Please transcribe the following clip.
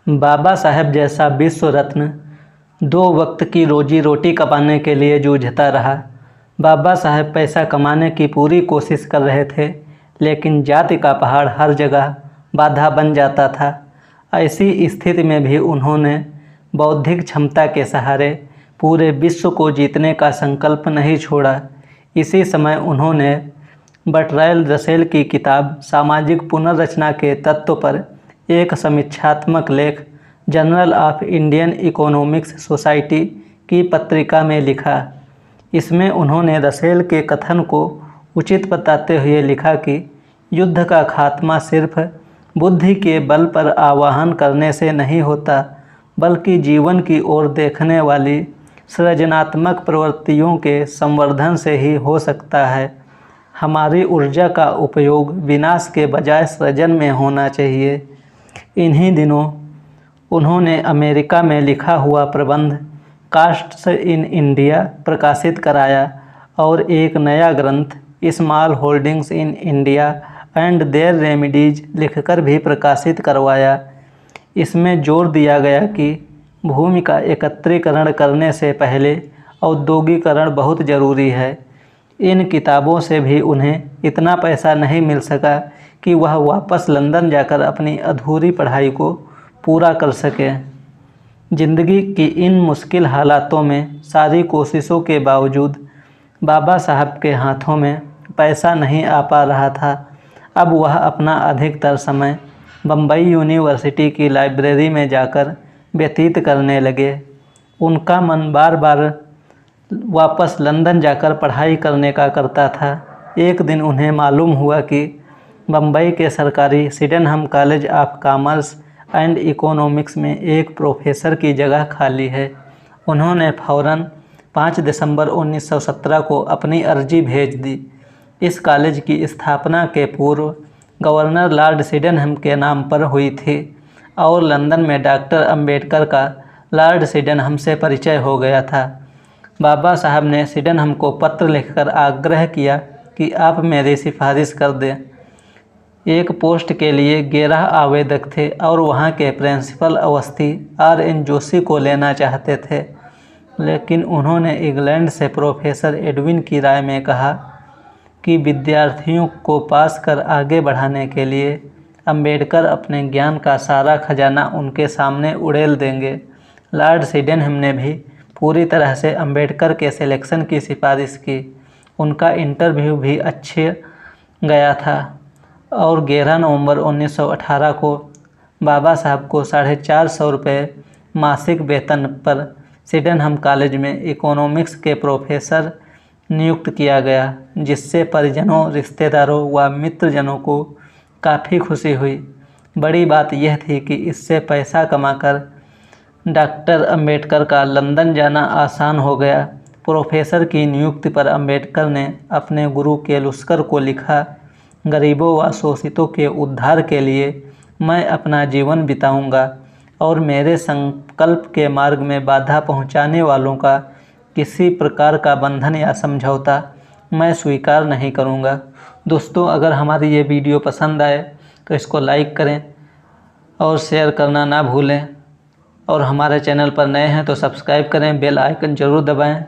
बाबा साहब जैसा विश्व रत्न 2 वक्त की रोजी रोटी कमाने के लिए जूझता रहा। बाबा साहब पैसा कमाने की पूरी कोशिश कर रहे थे, लेकिन जाति का पहाड़ हर जगह बाधा बन जाता था। ऐसी स्थिति में भी उन्होंने बौद्धिक क्षमता के सहारे पूरे विश्व को जीतने का संकल्प नहीं छोड़ा। इसी समय उन्होंने बर्ट्रैंड रसेल की किताब सामाजिक पुनर्रचना के तत्व पर एक समीक्षात्मक लेख journal of Indian economics society की पत्रिका में लिखा। इसमें उन्होंने रसेल के कथन को उचित बताते हुए लिखा कि युद्ध का खात्मा सिर्फ बुद्धि के बल पर आवाहन करने से नहीं होता, बल्कि जीवन की ओर देखने वाली सृजनात्मक प्रवृत्तियों के संवर्धन से ही हो सकता है। हमारी ऊर्जा का उपयोग विनाश के बजाय सृजन में होना चाहिए। इन्हीं दिनों उन्होंने अमेरिका में लिखा हुआ प्रबंध कास्ट्स इन इंडिया प्रकाशित कराया और एक नया ग्रंथ small holdings in India and their remedies लिखकर भी प्रकाशित करवाया। इसमें जोर दिया गया कि भूमि का एकत्रीकरण करने से पहले औद्योगिकरण बहुत ज़रूरी है। इन किताबों से भी उन्हें इतना पैसा नहीं मिल सका कि वह वापस लंदन जाकर अपनी अधूरी पढ़ाई को पूरा कर सकें। ज़िंदगी की इन मुश्किल हालातों में सारी कोशिशों के बावजूद बाबा साहब के हाथों में पैसा नहीं आ पा रहा था। अब वह अपना अधिकतर समय बम्बई यूनिवर्सिटी की लाइब्रेरी में जाकर व्यतीत करने लगे। उनका मन बार बार वापस लंदन जाकर पढ़ाई करने का करता था। एक दिन उन्हें मालूम हुआ कि बम्बई के सरकारी Sydenham college of commerce and economics में एक प्रोफेसर की जगह खाली है। उन्होंने फ़ौरन 5 दिसंबर 1917 को अपनी अर्जी भेज दी। इस कॉलेज की स्थापना के पूर्व गवर्नर लॉर्ड सिडेनहम के नाम पर हुई थी और लंदन में डॉक्टर अंबेडकर का लॉर्ड सिडेनहम से परिचय हो गया था। बाबा साहब ने सिडेनहम को पत्र लिखकर आग्रह किया कि आप मेरी सिफारिश कर दें। एक पोस्ट के लिए 11 आवेदक थे और वहाँ के प्रिंसिपल अवस्थी R.N. जोशी को लेना चाहते थे, लेकिन उन्होंने इंग्लैंड से प्रोफेसर एडविन की राय में कहा कि विद्यार्थियों को पास कर आगे बढ़ाने के लिए अंबेडकर अपने ज्ञान का सारा खजाना उनके सामने उड़ेल देंगे। लॉर्ड सिडेनहम ने भी पूरी तरह से अंबेडकर के सिलेक्शन की सिफारिश की। उनका इंटरव्यू भी अच्छे गया था और 11 नवंबर 1918 को बाबा साहब को 450 रुपये मासिक वेतन पर सिडेनहम कॉलेज में इकोनॉमिक्स के प्रोफेसर नियुक्त किया गया, जिससे परिजनों, रिश्तेदारों व मित्रजनों को काफ़ी खुशी हुई। बड़ी बात यह थी कि इससे पैसा कमाकर डॉक्टर अंबेडकर का लंदन जाना आसान हो गया। प्रोफेसर की नियुक्ति पर अंबेडकर ने अपने गुरु केलुस्कर को लिखा, गरीबों व शोषितों के उद्धार के लिए मैं अपना जीवन बिताऊंगा और मेरे संकल्प के मार्ग में बाधा पहुंचाने वालों का किसी प्रकार का बंधन या समझौता मैं स्वीकार नहीं करूंगा। दोस्तों, अगर हमारी ये वीडियो पसंद आए तो इसको लाइक करें और शेयर करना ना भूलें, और हमारे चैनल पर नए हैं तो सब्सक्राइब करें, बेल आइकन ज़रूर दबाएं।